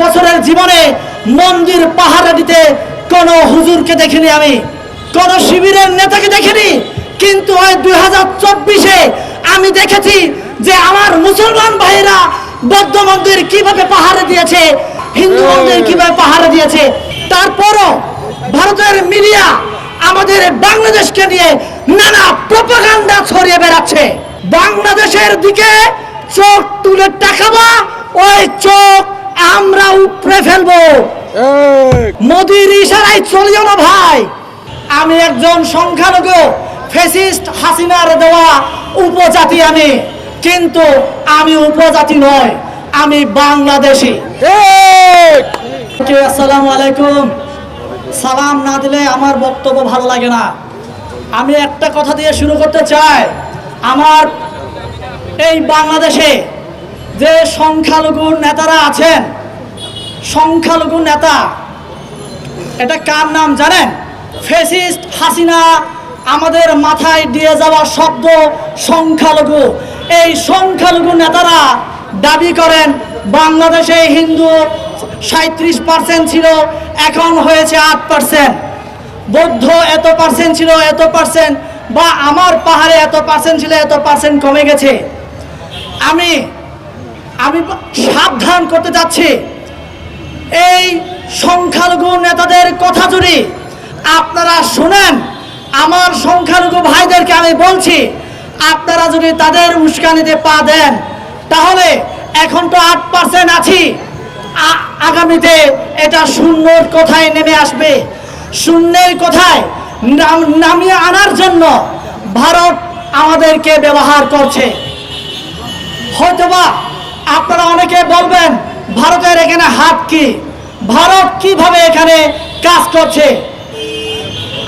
বছরের জীবনে মন্দির পাহারা দিতে কোনো হুজুরকে দেখিনি, আমি কোনো শিবিরের নেতাকে দেখিনি। কিন্তু ওই 2024-এ আমি দেখেছি যে আমার মুসলমান ভাইরা বৌদ্ধ মন্দির কিভাবে পাহারা দিয়েছে, হিন্দু মন্দির কিভাবে পাহারা দিয়েছে। তারপরও ভারতের মিডিয়া আমাদের বাংলাদেশকে নিয়ে নানা প্রপাগান্ডা ছড়িয়ে বেড়াচ্ছে। বাংলাদেশের দিকে চোখ তুলে তাকাবা, ওই চোখ আমরা উপড়ে ফেলবো। মোদির ইশারায় চলে যাও না ভাই। আমি একজন সংখ্যালঘু, ফ্যাসিস্ট হাসিনার দেওয়া উপজাতি আমি, কিন্তু আমি উপজাতি নয়, আমি বাংলাদেশি। আসসালামু আলাইকুম। সালাম না দিলে আমার বক্তব্য ভালো লাগে না। আমি একটা কথা দিয়ে শুরু করতে চাই। আমার এই বাংলাদেশে যে সংখ্যালঘু নেতারা আছেন, সংখ্যালঘু নেতা, এটা কার নাম জানেন? ফ্যাসিস্ট হাসিনা আমাদের মাথায় দিয়ে যাওয়া শব্দ সংখ্যালঘু। এই সংখ্যালঘু নেতারা দাবি করেন বাংলাদেশে হিন্দু 37% ছিল, এখন হয়েছে 8%। বৌদ্ধ এত পার্সেন্ট ছিল, এত পার্সেন্ট, বা আমার পাহাড়ে এত পার্সেন্ট ছিল, এত পার্সেন্ট কমে গেছে। আমি সাবধান করতে যাচ্ছি, এই সংখ্যালঘু নেতাদের কথা যদি আপনারা শুনেন, আমার সংখ্যালঘু ভাইদেরকে আমি বলছি, আপনারা যদি তাদের উস্কানিতে পা দেন, তাহলে এখন তো 8% আছি, আগামীতে এটা শূন্যর কোথায় নেমে আসবে। শূন্যের কোথায় নামিয়ে আনার জন্য ভারত আমাদেরকে ব্যবহার করছে। হয়তোবা আপনারা অনেকে বলবেন ভারতের এখানে হাত কি, ভারত কিভাবে এখানে কাজ করছে।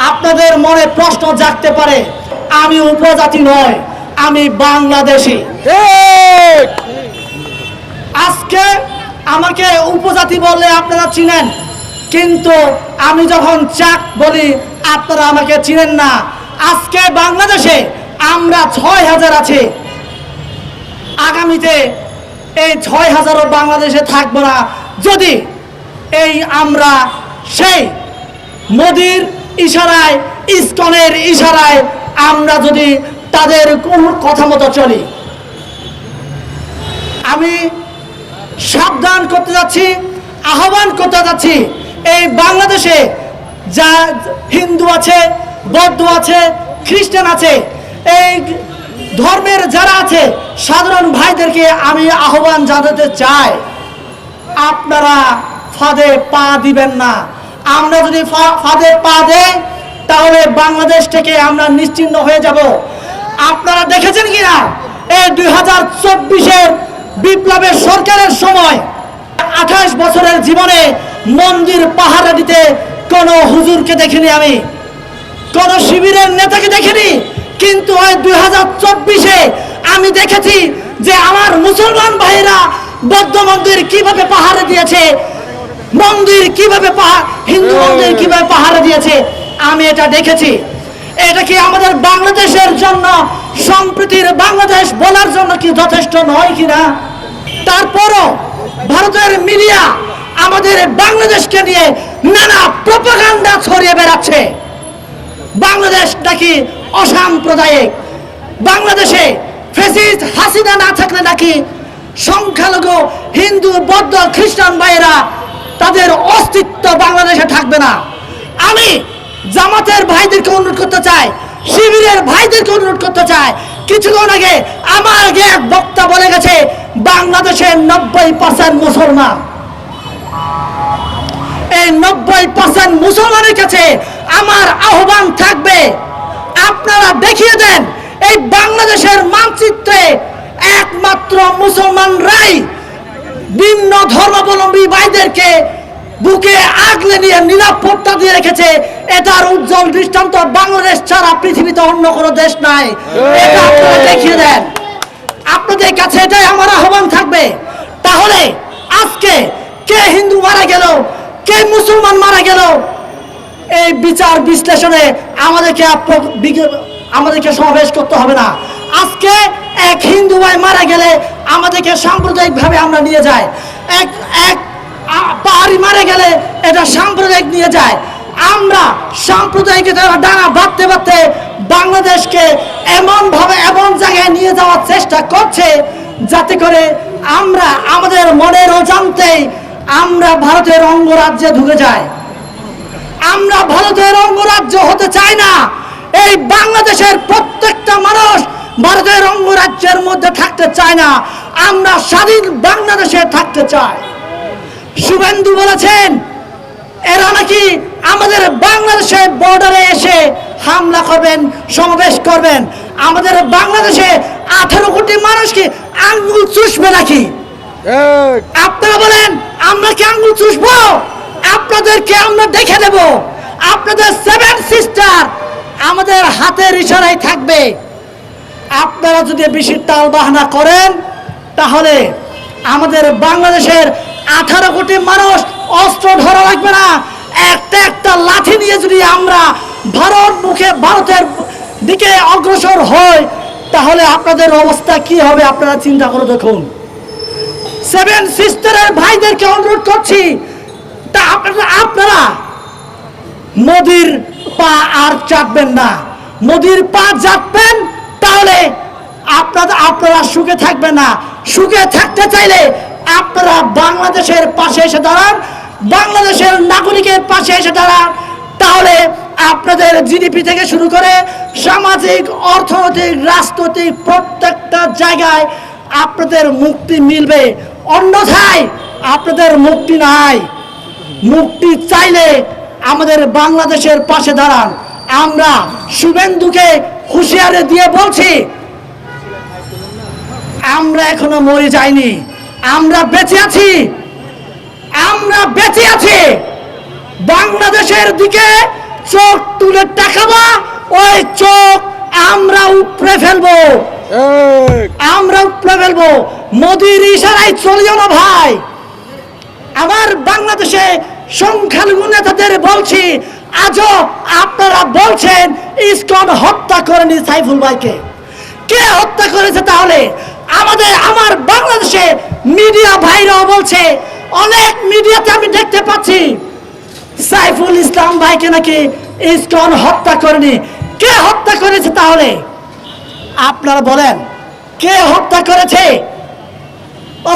আপনাদের মনে প্রশ্ন জাগতে পারে, আমি উপজাতি নয়, আমি বাংলাদেশি। আজকে আমাকে উপজাতি বললে আপনারা চিনেন, কিন্তু আমি যখন চাক বলি আপনারা আমাকে চিনেন না। আজকে বাংলাদেশে আমরা 6000 আছি, আগামীতে এই 6000ও বাংলাদেশে থাকবো না যদি এই আমরা সেই মোদির ইশারায়, ইসকনের ইশারায় আমরা যদি তাদের কোন কথা মতো চলি। আমি সাবধান করতে যাচ্ছি, আহ্বান করতে যাচ্ছি, এই বাংলাদেশে যা হিন্দু আছে, বৌদ্ধ আছে, খ্রিস্টান আছে, এই ধর্মের যারা আছে সাধারণ ভাইদেরকে আমি আহ্বান জানাতে চাই, আপনারা ফাঁদে পা দিবেন না। আমরা যদি ফাঁদে পা দেই তাহলে বাংলাদেশ থেকে আমরা নিশ্চিহ্ন হয়ে যাব। আপনারা দেখেছেন কিনা এই 2024-এর বিপ্লবের সরকারের সময় 28 বছরের জীবনে মন্দির পাহারা দিতে কোনো হুজুরকে দেখিনি, আমি কোনো শিবিরের নেতাকে দেখিনি। কিন্তু ওই 2024-এ আমি দেখেছি যে আমার মুসলমান ভাইরা বৌদ্ধ মন্দির কিভাবে পাহারা দিয়েছে, মন্দির কিভাবে হিন্দু মন্দির কিভাবে পাহারা দিয়েছে, আমি এটা দেখেছি। এটা কি আমাদের বাংলাদেশের জন্য, সম্প্রীতির বাংলাদেশ বলার জন্য কি যথেষ্ট নয় কিনা? তারপরও ভারতের মিডিয়া আমাদের বাংলাদেশকে নিয়ে নানা প্রপাগান্ডা ছড়িয়ে বেড়াচ্ছে। বাংলাদেশ নাকি অসাম্প্রদায়িক, বাংলাদেশে ফ্যাসিস্ট হাসিনা না থাকলে নাকি সংখ্যালঘু হিন্দু, বৌদ্ধ, খ্রিস্টান ভাইয়েরা তাদের অস্তিত্ব বাংলাদেশে থাকবে না। আমি জামাতের ভাইদেরকে অনুরোধ করতে চাই, শিবিরের ভাইদেরকে অনুরোধ করতে চাই। কিছুক্ষণ আগে আমার আগে এক বক্তা বলে গেছে বাংলাদেশের 90% মুসলমান। এই 90% মুসলমানের কাছে আমার আহ্বান থাকবে, আপনারা দেখিয়ে দেন এই বাংলাদেশের মানচিত্রে একমাত্র মুসলমানরাই ভিন্ন ধর্মাবলম্বী ভাইদেরকে বুকে আগলে নিয়ে নিরাপত্তা দিয়ে রেখেছে। এটার উজ্জ্বল দৃষ্টান্ত বাংলাদেশ ছাড়া পৃথিবীতে অন্য কোনো দেশ নাই। এটা আপনারা দেখিয়ে দেন। আপনাদের কাছে এটাই আমার আহ্বান থাকবে। তাহলে আজকে কে হিন্দু মারা গেল, কে মুসলমান মারা গেল, এই বিচার বিশ্লেষণে আমাদেরকে সমাবেশ করতে হবে না। আজকে এক হিন্দু ভাই মারা গেলে আমাদেরকে সাম্প্রদায়িক ভাবে আমরা নিয়ে যাই, বাড়ি মারা গেলে এটা সাম্প্রদায়িক নিয়ে যায়। আমরা সাম্প্রদায়িকতার ডানা বাঁধতে বাঁধতে বাংলাদেশকে এমনভাবে এমন জায়গায় নিয়ে যাওয়ার চেষ্টা করছে যাতে করে আমরা আমাদের মনের অজান্তেই আমরা ভারতের অঙ্গরাজ্যে ঢুকে যাই। আমরা ভারতের অঙ্গরাজ্য হতে চাই না। এই বাংলাদেশের প্রত্যেকটা মানুষ ভারতের অঙ্গরাজ্যের মধ্যে থাকতে চায় না। আমরা স্বাধীন বাংলাদেশে থাকতে চাই। শুভেন্দু বলেছেন এরা নাকি আমাদের বাংলাদেশের বর্ডারে এসে হামলা করবেন, সমাবেশ করবেন। আমাদের বাংলাদেশে 18 কোটি মানুষকে আঙ্গুল চুষবে নাকি? আপনারা বলেন আমরা কি আঙ্গুল চুষবো? আপনাদেরকে আমরা দেখে দেব। আপনাদের 7 সিস্টার আমাদের হাতের ইশারায় থাকবে। আপনারা যদি বেশি টাল বাহানা করেন তাহলে আমাদের বাংলাদেশের 18 কোটি মানুষ অস্ত্র ধরা লাগবে না। একটা একটা লাঠি নিয়ে যদি আমরা ভারতের দিকে অগ্রসর হই তাহলে আপনাদের অবস্থা কি হবে আপনারা চিন্তা করে দেখুন। 7 সিস্টারের ভাইদেরকে অনুরোধ করছি, তা আপনারা মোদির পা আর চাটবেন না। মোদির পা চাটবেন তাহলে আপনারা সুখে থাকবেন না। সুখে থাকতে চাইলে আপনারা বাংলাদেশের পাশে এসে দাঁড়ান, বাংলাদেশের নাগরিকের পাশে এসে দাঁড়ান। তাহলে আপনাদের জিডিপি থেকে শুরু করে সামাজিক, অর্থনৈতিক, রাজনৈতিক প্রত্যেকটা জায়গায় আপনাদের মুক্তি মিলবে। অন্যথায় আপনাদের মুক্তি নাই। মুক্তি চাইলে আমাদের বাংলাদেশের পাশে দাঁড়ান। আমরা শুভেন্দুকে হুঁশিয়ারি দিয়ে বলছি, আমরা এখনো মরে যাইনি, আমরা বেঁচে আছি। আমরা বেঁচে আছি। বাংলাদেশের দিকে চোখ তুলে তাকাবা, ওই চোখ আমরা উপড়ে ফেলবো। আমরা উপড়ে ফেলবো। মোদির ইশারায় চলিও না ভাই। আমার বাংলাদেশে সংখ্যালঘু নেতাদের বলছি, আজও আপনারা বলছেন ইসকন হত্যা করেনি সাইফুল ভাইকে। কে হত্যা করেছে? তাহলে আমার বাংলাদেশে মিডিয়া ভাইরাও বলছে, অনেক মিডিয়াতে আমি দেখতে পাচ্ছি সাইফুল ইসলাম ভাইকে নাকি ইসকন হত্যা করেনি। কে হত্যা করেছে? তাহলে আপনারা বলেন কে হত্যা করেছে?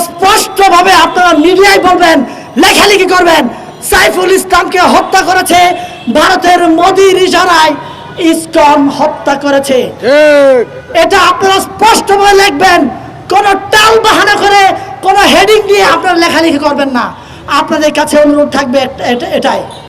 স্পষ্টভাবে আপনারা মিডিয়ায় বলবেন, লেখালেখি করবেন, সাইফুল ইসলামকে হত্যা করেছে ভারতের মোদির ইশারায় ইসকন হত্যা করেছে। এটা আপনারা স্পষ্টভাবে লিখবেন। কোন টাল বাহানা করে কোন হেডিং দিয়ে আপনারা লেখালেখি করবেন না। আপনাদের কাছে অনুরোধ থাকবে এটাই।